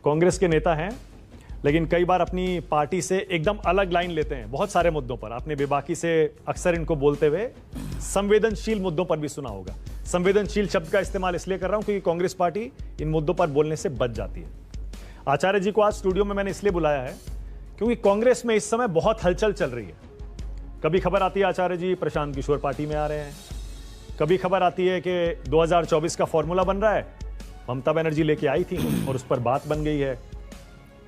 कांग्रेस के नेता हैं, लेकिन कई बार अपनी पार्टी से एकदम अलग लाइन लेते हैं बहुत सारे मुद्दों पर। आपने बेबाकी से अक्सर इनको बोलते हुए संवेदनशील मुद्दों पर भी सुना होगा। संवेदनशील शब्द का इस्तेमाल इसलिए कर रहा हूं क्योंकि कांग्रेस पार्टी इन मुद्दों पर बोलने से बच जाती है। आचार्य जी को आज स्टूडियो में मैंने इसलिए बुलाया है क्योंकि कांग्रेस में इस समय बहुत हलचल चल रही है। कभी खबर आती है आचार्य जी प्रशांत किशोर पार्टी में आ रहे हैं, कभी खबर आती है कि 2024 का फॉर्मूला बन रहा है, ममता बनर्जी लेके आई थी और उस पर बात बन गई है।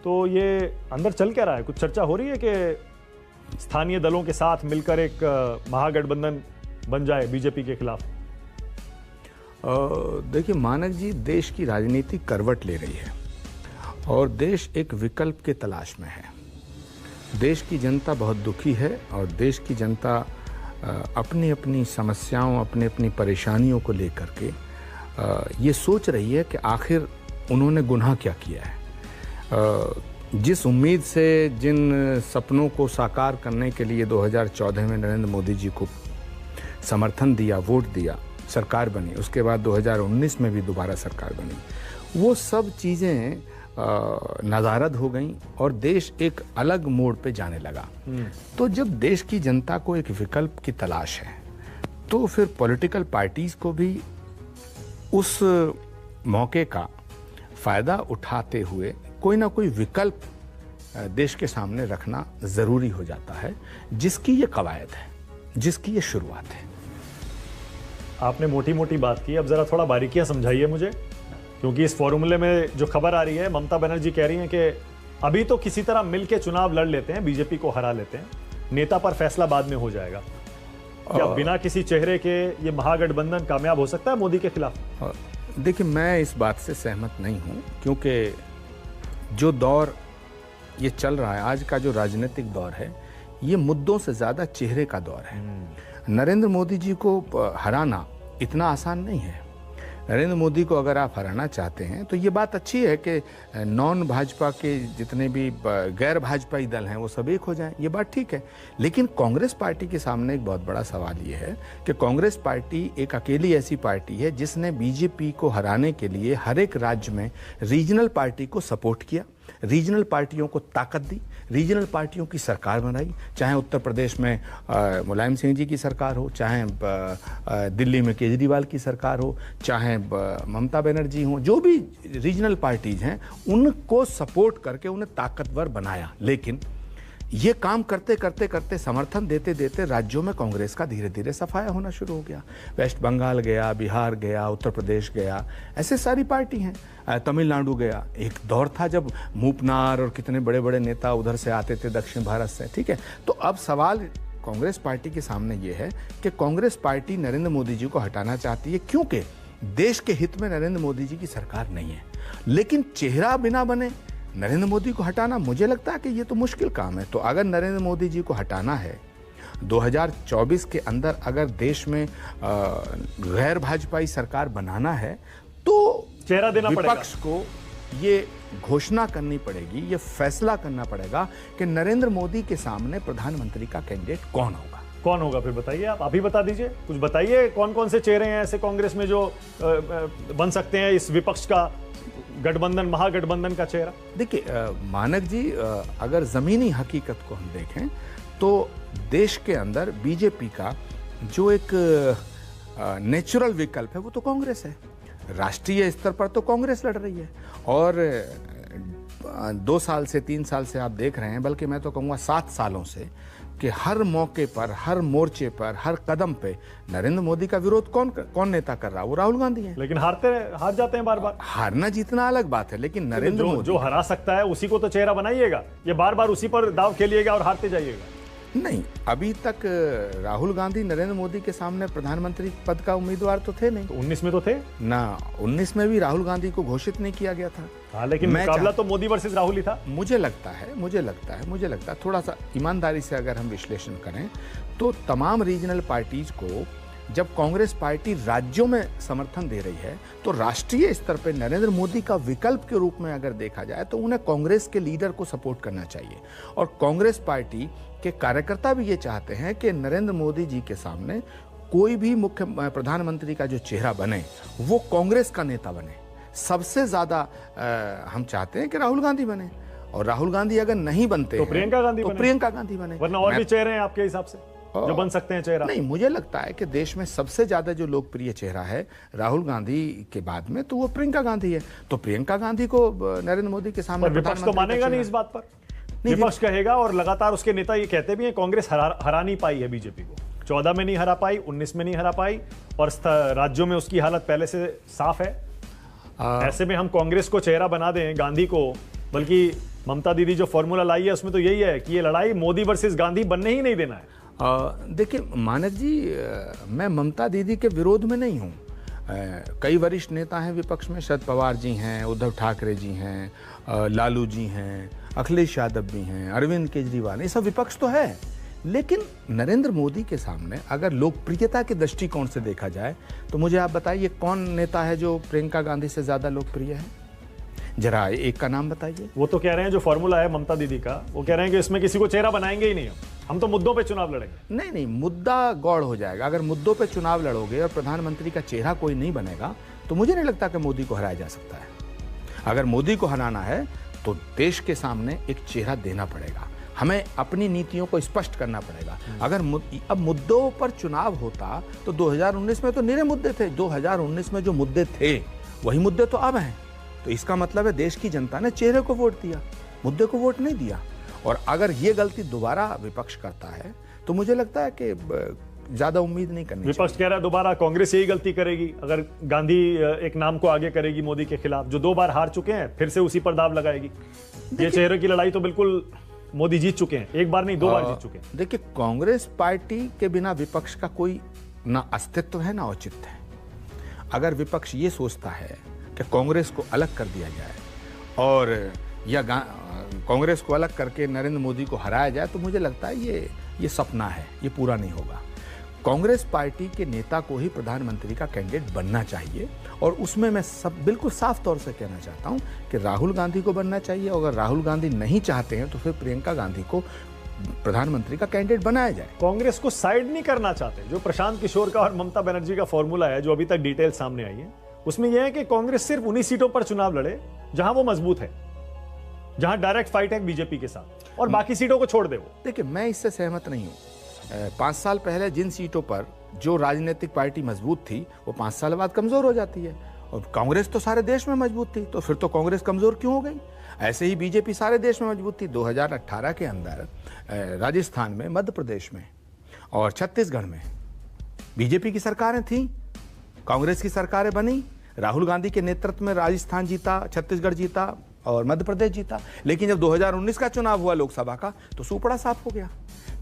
तो ये अंदर चल क्या रहा है? कुछ चर्चा हो रही है कि स्थानीय दलों के साथ मिलकर एक महागठबंधन बन जाए बीजेपी के खिलाफ? देखिए मानक जी, देश की राजनीति करवट ले रही है और देश एक विकल्प के तलाश में है। देश की जनता बहुत दुखी है और देश की जनता अपनी अपनी समस्याओं, अपनी अपनी परेशानियों को लेकर के ये सोच रही है कि आखिर उन्होंने गुनाह क्या किया है। जिस उम्मीद से, जिन सपनों को साकार करने के लिए 2014 में नरेंद्र मोदी जी को समर्थन दिया, वोट दिया, सरकार बनी, उसके बाद 2019 में भी दोबारा सरकार बनी, वो सब चीज़ें नज़ारद हो गई और देश एक अलग मोड़ पे जाने लगा। तो जब देश की जनता को एक विकल्प की तलाश है तो फिर पॉलिटिकल पार्टीज को भी उस मौके का फ़ायदा उठाते हुए कोई ना कोई विकल्प देश के सामने रखना ज़रूरी हो जाता है, जिसकी ये कवायद है, जिसकी ये शुरुआत है। आपने मोटी मोटी बात की, अब ज़रा थोड़ा बारीकियां समझाइए मुझे, क्योंकि इस फॉर्मूले में जो खबर आ रही है, ममता बनर्जी कह रही हैं कि अभी तो किसी तरह मिलके चुनाव लड़ लेते हैं, बीजेपी को हरा लेते हैं, नेता पर फैसला बाद में हो जाएगा। क्या बिना किसी चेहरे के ये महागठबंधन कामयाब हो सकता है मोदी के खिलाफ? देखिए, मैं इस बात से सहमत नहीं हूं, क्योंकि जो दौर ये चल रहा है, आज का जो राजनीतिक दौर है, ये मुद्दों से ज्यादा चेहरे का दौर है। नरेंद्र मोदी जी को हराना इतना आसान नहीं है। नरेंद्र मोदी को अगर आप हराना चाहते हैं तो ये बात अच्छी है कि नॉन भाजपा के जितने भी गैर भाजपाई दल हैं वो सब एक हो जाएं, ये बात ठीक है। लेकिन कांग्रेस पार्टी के सामने एक बहुत बड़ा सवाल ये है कि कांग्रेस पार्टी एक अकेली ऐसी पार्टी है जिसने बीजेपी को हराने के लिए हर एक राज्य में रीजनल पार्टी को सपोर्ट किया, रीजनल पार्टियों को ताकत दी, रीजनल पार्टियों की सरकार बनाई। चाहे उत्तर प्रदेश में मुलायम सिंह जी की सरकार हो, चाहे दिल्ली में केजरीवाल की सरकार हो, चाहे ममता बनर्जी हो, जो भी रीजनल पार्टीज हैं उनको सपोर्ट करके उन्हें ताकतवर बनाया। लेकिन ये काम करते करते करते, समर्थन देते देते राज्यों में कांग्रेस का धीरे धीरे सफाया होना शुरू हो गया। वेस्ट बंगाल गया, बिहार गया, उत्तर प्रदेश गया, ऐसे सारी पार्टी हैं, तमिलनाडु गया। एक दौर था जब मूपनार और कितने बड़े बड़े नेता उधर से आते थे, दक्षिण भारत से, ठीक है। तो अब सवाल कांग्रेस पार्टी के सामने ये है कि कांग्रेस पार्टी नरेंद्र मोदी जी को हटाना चाहती है क्योंकि देश के हित में नरेंद्र मोदी जी की सरकार नहीं है। लेकिन चेहरा बिना बने नरेंद्र मोदी को हटाना, मुझे लगता है कि ये तो मुश्किल काम है। तो अगर नरेंद्र मोदी जी को हटाना है 2024 के अंदर, अगर देश में गैर भाजपाई सरकार बनाना है तो चेहरा देना पड़ेगा, विपक्ष को ये घोषणा करनी पड़ेगी, ये फैसला करना पड़ेगा कि नरेंद्र मोदी के सामने प्रधानमंत्री का कैंडिडेट कौन होगा। कौन होगा फिर बताइए, आप ही बता दीजिए, कुछ बताइए कौन कौन से चेहरे हैं ऐसे कांग्रेस में जो बन सकते हैं इस विपक्ष का गठबंधन, महागठबंधन का चेहरा? देखिए मानक जी, अगर जमीनी हकीकत को हम देखें तो देश के अंदर बीजेपी का जो एक नेचुरल विकल्प है वो तो कांग्रेस है। राष्ट्रीय स्तर पर तो कांग्रेस लड़ रही है और 2 साल से 3 साल से आप देख रहे हैं, बल्कि मैं तो कहूँगा 7 सालों से, कि हर मौके पर, हर मोर्चे पर, हर कदम पे नरेंद्र मोदी का विरोध कौन नेता कर रहा है? वो राहुल गांधी है। लेकिन हार जाते हैं बार बार। हारना जीतना अलग बात है, लेकिन नरेंद्र मोदी जो हरा सकता है उसी को तो चेहरा बनाइएगा, ये बार बार उसी पर दाव खेलिएगा और हारते जाइएगा। नहीं, अभी तक राहुल गांधी नरेंद्र मोदी के सामने प्रधानमंत्री पद का उम्मीदवार तो थे नहीं। तो 19 में तो थे ना, 19 में भी राहुल गांधी को घोषित नहीं किया गया था। हाँ, लेकिन मुकाबला तो मोदी वर्सेस राहुल ही था। मुझे लगता है थोड़ा सा ईमानदारी से अगर हम विश्लेषण करें तो तमाम रीजनल पार्टीज को जब कांग्रेस पार्टी राज्यों में समर्थन दे रही है तो राष्ट्रीय स्तर पर नरेंद्र मोदी का विकल्प के रूप में अगर देखा जाए तो उन्हें कांग्रेस के लीडर को सपोर्ट करना चाहिए। और कांग्रेस पार्टी के कार्यकर्ता भी ये चाहते हैं कि नरेंद्र मोदी जी के सामने कोई भी मुख्य प्रधानमंत्री का जो चेहरा बने वो कांग्रेस का नेता बने, सबसे ज्यादा हम चाहते हैं कि राहुल गांधी बने, और राहुल गांधी अगर नहीं बनते तो हैं, प्रियंका गांधी तो बने। प्रियंका गांधी बने। वरना और भी चेहरे हैं आपके हिसाब से जो बन सकते हैं चेहरा? नहीं, मुझे लगता है कि देश में सबसे ज्यादा जो लोकप्रिय चेहरा है राहुल गांधी के बाद में, तो वो प्रियंका गांधी है। तो प्रियंका गांधी को नरेंद्र मोदी के सामने पर विपक्ष तो मानेगा नहीं इस बात पर। विपक्ष कहेगा, और लगातार उसके नेता ये कहते भी हैं, कांग्रेस हरा नहीं पाई है बीजेपी को। 14 में नहीं हरा पाई, 19 में नहीं हरा पाई, और राज्यों में उसकी हालत पहले से साफ है। ऐसे में हम कांग्रेस को चेहरा बना दें गांधी को, बल्कि ममता दीदी जो फॉर्मूला लाई है उसमें तो यही है कि ये लड़ाई मोदी वर्सेस गांधी बनने ही नहीं देना है। देखिए मानक जी, मैं ममता दीदी के विरोध में नहीं हूँ। कई वरिष्ठ नेता हैं विपक्ष में, शरद पवार जी हैं, उद्धव ठाकरे जी हैं, लालू जी हैं, अखिलेश यादव भी हैं, अरविंद केजरीवाल, ये सब विपक्ष तो है। लेकिन नरेंद्र मोदी के सामने अगर लोकप्रियता के दृष्टिकोण से देखा जाए तो मुझे आप बताइए कौन नेता है जो प्रियंका गांधी से ज्यादा लोकप्रिय है? जरा एक का नाम बताइए। वो तो कह रहे हैं जो फॉर्मूला है ममता दीदी का, वो कह रहे हैं कि इसमें किसी को चेहरा बनाएंगे ही नहीं, हम तो मुद्दों पे चुनाव लड़ेंगे। नहीं नहीं, मुद्दा गौड़ हो जाएगा। अगर मुद्दों पे चुनाव लड़ोगे और प्रधानमंत्री का चेहरा कोई नहीं बनेगा तो मुझे नहीं लगता कि मोदी को हराया जा सकता है। अगर मोदी को हराना है तो देश के सामने एक चेहरा देना पड़ेगा, हमें अपनी नीतियों को स्पष्ट करना पड़ेगा। अगर अब मुद्दों पर चुनाव होता तो 2019 में तो निरे मुद्दे थे, 2019 में जो मुद्दे थे वही मुद्दे तो अब हैं। तो इसका मतलब है देश की जनता ने चेहरे को वोट दिया, मुद्दे को वोट नहीं दिया। और अगर ये गलती दोबारा विपक्ष करता है तो मुझे लगता है कि ज्यादा उम्मीद नहीं करनी। विपक्ष कह रहा है दोबारा कांग्रेस यही गलती करेगी अगर गांधी एक नाम को आगे करेगी मोदी के खिलाफ, जो 2 बार हार चुके हैं, फिर से उसी पर दाव लगाएगी। ये चेहरे की लड़ाई तो बिल्कुल मोदी जीत चुके हैं, एक बार नहीं 2 बार जीत चुके हैं। देखिए, कांग्रेस पार्टी के बिना विपक्ष का कोई ना अस्तित्व है ना औचित्य है। अगर विपक्ष ये सोचता है कि कांग्रेस को अलग कर दिया जाए और या कांग्रेस को अलग करके नरेंद्र मोदी को हराया जाए, तो मुझे लगता है ये सपना है, ये पूरा नहीं होगा। कांग्रेस पार्टी के नेता को ही प्रधानमंत्री का कैंडिडेट बनना चाहिए, और उसमें मैं बिल्कुल साफ तौर से कहना चाहता हूं कि राहुल गांधी को बनना चाहिए। अगर राहुल गांधी नहीं चाहते हैं तो फिर प्रियंका गांधी को प्रधानमंत्री का कैंडिडेट बनाया जाए। कांग्रेस को साइड नहीं करना चाहते। जो प्रशांत किशोर का और ममता बनर्जी का फॉर्मूला है, जो अभी तक डिटेल सामने आई है, उसमें यह है कि कांग्रेस सिर्फ उन्हीं सीटों पर चुनाव लड़े जहां वो मजबूत है, जहां डायरेक्ट फाइट है बीजेपी के साथ, और बाकी सीटों को छोड़ दे वो। देखिए, मैं इससे सहमत नहीं हूं। 5 साल पहले जिन सीटों पर जो राजनीतिक पार्टी मजबूत थी वो 5 साल बाद कमजोर हो जाती है, और कांग्रेस तो सारे देश में मजबूत थी, तो फिर तो कांग्रेस कमजोर क्यों हो गई? ऐसे ही बीजेपी सारे देश में मजबूत थी। 2018 के अंदर राजस्थान में, मध्य प्रदेश में और छत्तीसगढ़ में बीजेपी की सरकारें थीं, कांग्रेस की सरकारें बनी। राहुल गांधी के नेतृत्व में राजस्थान जीता, छत्तीसगढ़ जीता और मध्य प्रदेश जीता। लेकिन जब 2019 का चुनाव हुआ लोकसभा का, तो सूपड़ा साफ हो गया।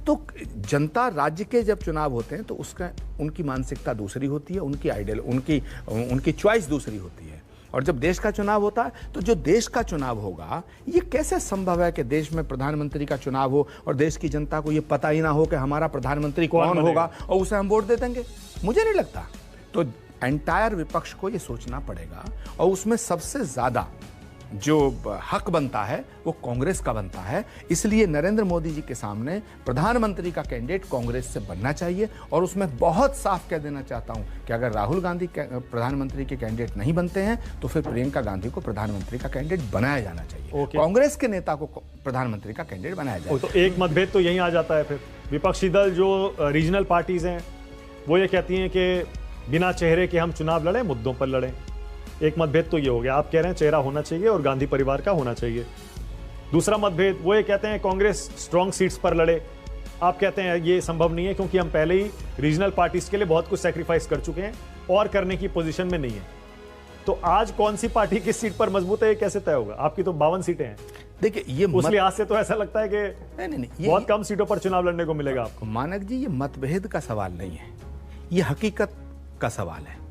तो जनता राज्य के जब चुनाव होते हैं तो उसका उनकी मानसिकता दूसरी होती है, उनकी आइडियल उनकी चॉइस दूसरी होती है। और जब देश का चुनाव होता है तो जो देश का चुनाव होगा, ये कैसे संभव है कि देश में प्रधानमंत्री का चुनाव हो और देश की जनता को ये पता ही ना हो कि हमारा प्रधानमंत्री कौन होगा और उसे हम वोट दे देंगे? मुझे नहीं लगता। तो एंटायर विपक्ष को ये सोचना पड़ेगा, और उसमें सबसे ज्यादा जो हक बनता है वो कांग्रेस का बनता है। इसलिए नरेंद्र मोदी जी के सामने प्रधानमंत्री का कैंडिडेट कांग्रेस से बनना चाहिए, और उसमें बहुत साफ कह देना चाहता हूं कि अगर राहुल गांधी प्रधानमंत्री के कैंडिडेट नहीं बनते हैं तो फिर प्रियंका गांधी को प्रधानमंत्री का कैंडिडेट बनाया जाना चाहिए। कांग्रेस के नेता को प्रधानमंत्री का कैंडिडेट बनाया जाए। तो एक मतभेद तो यहीं आ जाता है। फिर विपक्षी दल जो रीजनल पार्टीज हैं वो ये कहती हैं कि बिना चेहरे के हम चुनाव लड़ें, मुद्दों पर लड़ें। एक मतभेद तो ये हो गया, आप कह रहे हैं चेहरा होना चाहिए और गांधी परिवार का होना चाहिए। दूसरा मतभेद वो ये कहते हैं कांग्रेस स्ट्रॉन्ग सीट्स पर लड़े, आप कहते हैं ये संभव नहीं है क्योंकि हम पहले ही रीजनल पार्टीज के लिए बहुत कुछ सैक्रिफाइस कर चुके हैं और करने की पोजीशन में नहीं है। तो आज कौन सी पार्टी किस सीट पर मजबूत है ये कैसे तय होगा? आपकी तो 52 सीटें हैं। देखिए, ये उस लिहाज से तो ऐसा लगता है कि नहीं, बहुत कम सीटों पर चुनाव लड़ने को मिलेगा आपको। मानक जी, ये मतभेद का सवाल नहीं है, ये हकीकत का सवाल है।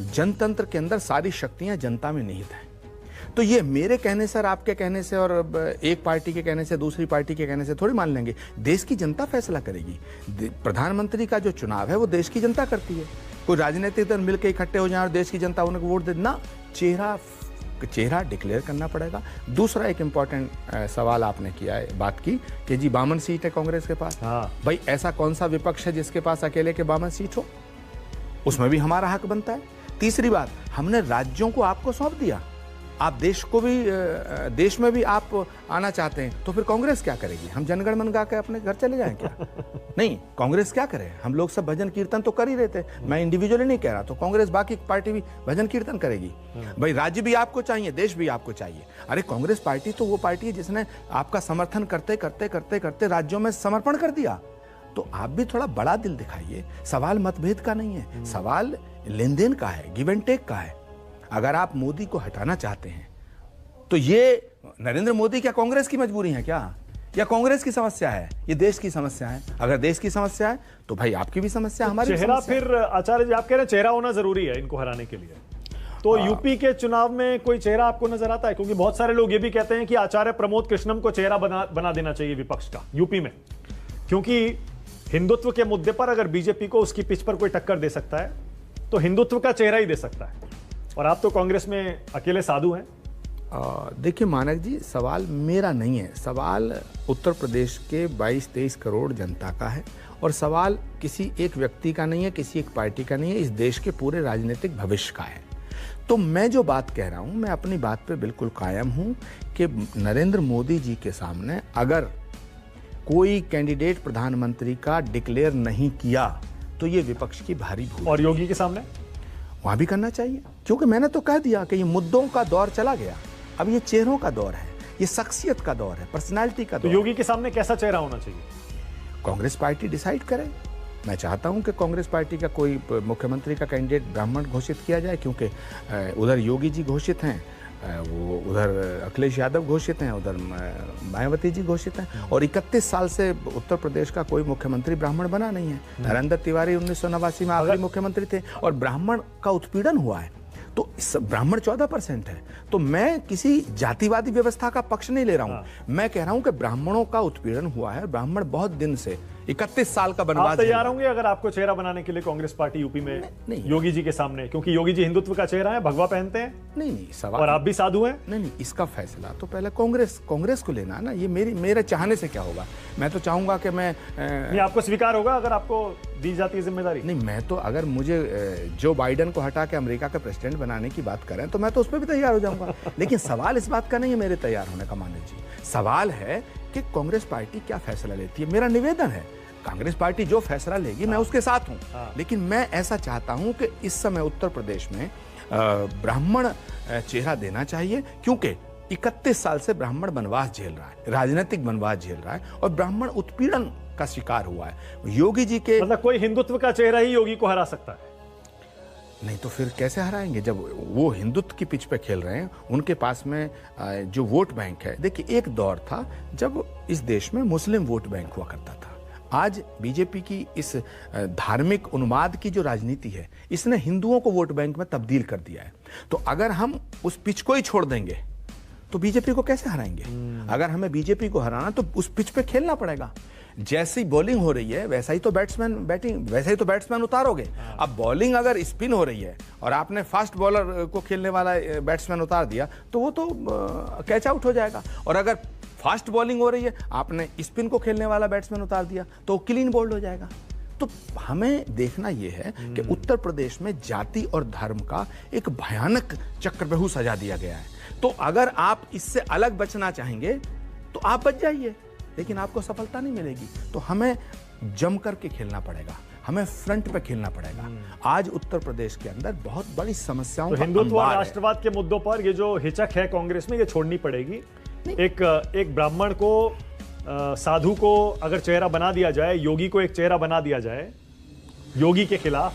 जनतंत्र के अंदर सारी शक्तियां जनता में निहित हैं। तो ये मेरे कहने से और आपके कहने से और एक पार्टी के कहने से दूसरी पार्टी के कहने से थोड़ी मान लेंगे। देश की जनता फैसला करेगी। प्रधानमंत्री का जो चुनाव है वो देश की जनता करती है। कोई राजनीतिक दल मिलकर इकट्ठे हो जाए और देश की जनता उनको वोट दे ना, चेहरा डिक्लेयर करना पड़ेगा। दूसरा एक इंपॉर्टेंट सवाल आपने किया है, बात की कि जी 52 सीट है कांग्रेस के पास। हाँ भाई, ऐसा कौन सा विपक्ष है जिसके पास अकेले के 52 सीट हो? उसमें भी हमारा हक बनता है। तीसरी बात, हमने राज्यों को आपको सौंप दिया, आप देश को भी, देश में भी आप आना चाहते हैं, तो फिर कांग्रेस क्या करेगी? हम जनगण मन गा के अपने घर चले जाएं क्या? नहीं, कांग्रेस क्या करे? हम लोग सब भजन कीर्तन तो कर ही रहे थे, मैं इंडिविजुअली नहीं कह रहा, तो कांग्रेस बाकी पार्टी भी भजन कीर्तन करेगी। भाई राज्य भी आपको चाहिए, देश भी आपको चाहिए। अरे कांग्रेस पार्टी तो वो पार्टी है जिसने आपका समर्थन करते करते करते करते राज्यों में समर्पण कर दिया। तो आप भी थोड़ा बड़ा दिल दिखाइए। सवाल मतभेद का नहीं है, सवाल लेन देन का है, गिव एंड टेक का है। अगर आप मोदी को हटाना चाहते हैं तो ये नरेंद्र मोदी क्या कांग्रेस की मजबूरी है क्या, या कांग्रेस की समस्या है? ये देश की समस्या है। अगर देश की समस्या है तो भाई आपकी भी समस्या, हमारी भी चेहरा समस्या। फिर आचार्य जी आप कह रहे हैं चेहरा होना जरूरी है इनको हराने के लिए, तो यूपी के चुनाव में कोई चेहरा आपको नजर आता है? क्योंकि बहुत सारे लोग ये भी कहते हैं कि आचार्य प्रमोद कृष्णम को चेहरा बना देना चाहिए विपक्ष का यूपी में, क्योंकि हिंदुत्व के मुद्दे पर अगर बीजेपी को उसकी पिच पर कोई टक्कर दे सकता है तो हिंदुत्व का चेहरा ही दे सकता है, और आप तो कांग्रेस में अकेले साधु हैं। देखिए मानक जी, सवाल मेरा नहीं है, सवाल उत्तर प्रदेश के 22-23 करोड़ जनता का है, और सवाल किसी एक व्यक्ति का नहीं है, किसी एक पार्टी का नहीं है, इस देश के पूरे राजनीतिक भविष्य का है। तो मैं जो बात कह रहा हूं, मैं अपनी बात पे बिल्कुल कायम हूं कि नरेंद्र मोदी जी के सामने अगर कोई कैंडिडेट प्रधानमंत्री का डिक्लेयर नहीं किया तो ये विपक्ष की भारी भूल। और योगी के सामने वहां भी करना चाहिए, क्योंकि मैंने तो कह दिया कि ये मुद्दों का दौर चला गया, अब ये चेहरों का दौर है, ये शख्सियत का दौर है, पर्सनालिटी का तो दौर। योगी के सामने कैसा चेहरा होना चाहिए? कांग्रेस पार्टी डिसाइड करे। मैं चाहता हूं कि कांग्रेस पार्टी का कोई मुख्यमंत्री का कैंडिडेट ब्राह्मण घोषित किया जाए, क्योंकि उधर योगी जी घोषित हैं, वो उधर अखिलेश यादव घोषित हैं, उधर मायावती जी घोषित हैं, और 31 साल से उत्तर प्रदेश का कोई मुख्यमंत्री ब्राह्मण बना नहीं है। नरेंद्र तिवारी 1989 में आखिरी मुख्यमंत्री थे, और ब्राह्मण का उत्पीड़न हुआ है, तो ब्राह्मण 14% है। तो मैं किसी जातिवादी व्यवस्था का पक्ष नहीं ले रहा हूं, मैं कह रहा हूं कि ब्राह्मणों का उत्पीड़न हुआ है, ब्राह्मण बहुत दिन से 31 साल का बनवास। आप तैयार होंगे अगर आपको चेहरा बनाने के लिए कांग्रेस पार्टी यूपी में नहीं। योगी जी के सामने, क्योंकि योगी जी हिंदुत्व का चेहरा है, भगवा पहनते हैं? नहीं सवाल, और आप भी साधु हैं? नहीं, इसका फैसला तो पहले कांग्रेस को लेना ना, ये मेरे चाहने से क्या होगा? मैं तो चाहूंगा कि मैं नहीं, आपको स्वीकार होगा अगर आपको दी जाती है जिम्मेदारी? नहीं, मैं तो अगर मुझे जो बाइडेन को हटा के अमेरिका का प्रेसिडेंट बनाने की बात करें तो मैं तो उस पर भी तैयार हो जाऊंगा। लेकिन सवाल इस बात का नहीं है मेरे तैयार होने का मानव जी, सवाल है कि कांग्रेस पार्टी क्या फैसला लेती है। मेरा निवेदन है, कांग्रेस पार्टी जो फैसला लेगी मैं उसके साथ हूं, लेकिन मैं ऐसा चाहता हूं कि इस समय उत्तर प्रदेश में ब्राह्मण चेहरा देना चाहिए, क्योंकि 31 साल से ब्राह्मण वनवास झेल रहा है, राजनीतिक वनवास झेल रहा है, और ब्राह्मण उत्पीड़न का शिकार हुआ है। योगी जी के मतलब कोई हिंदुत्व का चेहरा ही योगी को हरा सकता है? नहीं तो फिर कैसे हराएंगे जब वो हिंदुत्व की पिच पे खेल रहे हैं? उनके पास में जो वोट बैंक है, देखिए एक दौर था जब इस देश में मुस्लिम वोट बैंक हुआ करता था। आज बीजेपी की इस धार्मिक उन्माद की जो राजनीति है, इसने हिंदुओं को वोट बैंक में तब्दील कर दिया है। तो अगर हम उस पिच को ही छोड़ देंगे तो बीजेपी को कैसे हराएंगे? अगर हमें बीजेपी को हराना तो उस पिच पे खेलना पड़ेगा। जैसी बॉलिंग हो रही है वैसा ही तो बैट्समैन उतारोगे। अब बॉलिंग अगर स्पिन हो रही है और आपने फास्ट बॉलर को खेलने वाला बैट्समैन उतार दिया तो वो तो कैच आउट हो जाएगा, और अगर फास्ट बॉलिंग हो रही है, आपने स्पिन को खेलने वाला बैट्समैन उतार दिया तो क्लीन बोल्ड हो जाएगा। तो हमें देखना यह है कि उत्तर प्रदेश में जाति और धर्म का एक भयानक चक्रव्यूह सजा दिया गया है। तो अगर आप इससे अलग बचना चाहेंगे तो आप बच जाइए, लेकिन आपको सफलता नहीं मिलेगी। तो हमें जम करके खेलना पड़ेगा, हमें फ्रंट पे खेलना पड़ेगा। आज उत्तर प्रदेश के अंदर बहुत बड़ी समस्याओं तो हिंदुत्व और राष्ट्रवाद के मुद्दों पर ये जो हिचक है कांग्रेस में, ये छोड़नी पड़ेगी। एक ब्राह्मण को, साधु को अगर चेहरा बना दिया जाए, योगी को एक चेहरा बना दिया जाए योगी के खिलाफ,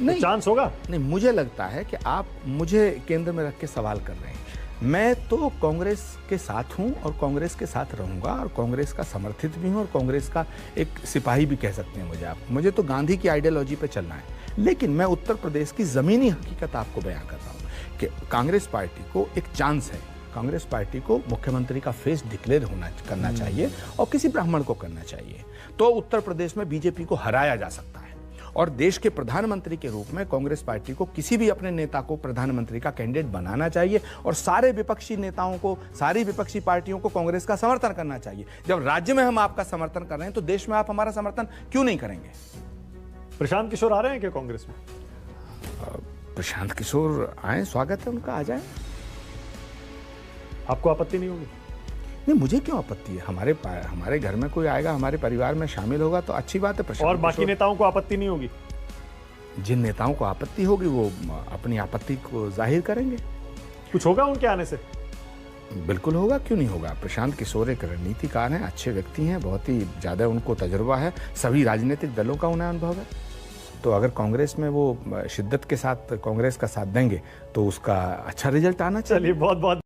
नहीं चांस होगा? नहीं, मुझे लगता है कि आप मुझे केंद्र में रख के सवाल कर रहे हैं। मैं तो कांग्रेस के साथ हूं और कांग्रेस के साथ रहूंगा, और कांग्रेस का समर्थित भी हूं, और कांग्रेस का एक सिपाही भी कह सकते हैं मुझे आप। मुझे तो गांधी की आइडियोलॉजी पे चलना है, लेकिन मैं उत्तर प्रदेश की जमीनी हकीकत आपको बयां कर रहा हूं कि कांग्रेस पार्टी को एक चांस है। कांग्रेस पार्टी को मुख्यमंत्री का फेस डिक्लेयर करना चाहिए, और किसी ब्राह्मण को करना चाहिए, तो उत्तर प्रदेश में बीजेपी को हराया जा सकता है। और देश के प्रधानमंत्री के रूप में कांग्रेस पार्टी को किसी भी अपने नेता को प्रधानमंत्री का कैंडिडेट बनाना चाहिए, और सारे विपक्षी नेताओं को, सारी विपक्षी पार्टियों को कांग्रेस का समर्थन करना चाहिए। जब राज्य में हम आपका समर्थन कर रहे हैं तो देश में आप हमारा समर्थन क्यों नहीं करेंगे? प्रशांत किशोर आ रहे हैं क्या कांग्रेस में? प्रशांत किशोर आए, स्वागत है उनका, आ जाए। आपको आपत्ति नहीं होगी? नहीं, मुझे क्यों आपत्ति है? हमारे घर में कोई आएगा, हमारे परिवार में शामिल होगा तो अच्छी बात है। प्रशांत और बाकी नेताओं को आपत्ति नहीं होगी? जिन नेताओं को आपत्ति होगी वो अपनी आपत्ति को जाहिर करेंगे। कुछ होगा उनके आने से? बिल्कुल होगा, क्यों नहीं होगा। प्रशांत किशोर एक रणनीतिकार हैं, अच्छे व्यक्ति हैं, बहुत ही ज़्यादा उनको तजुर्बा है, सभी राजनीतिक दलों का उन्हें अनुभव है। तो अगर कांग्रेस में वो शिद्दत के साथ कांग्रेस का साथ देंगे तो उसका अच्छा रिजल्ट आना चाहिए। चलिए, बहुत बहुत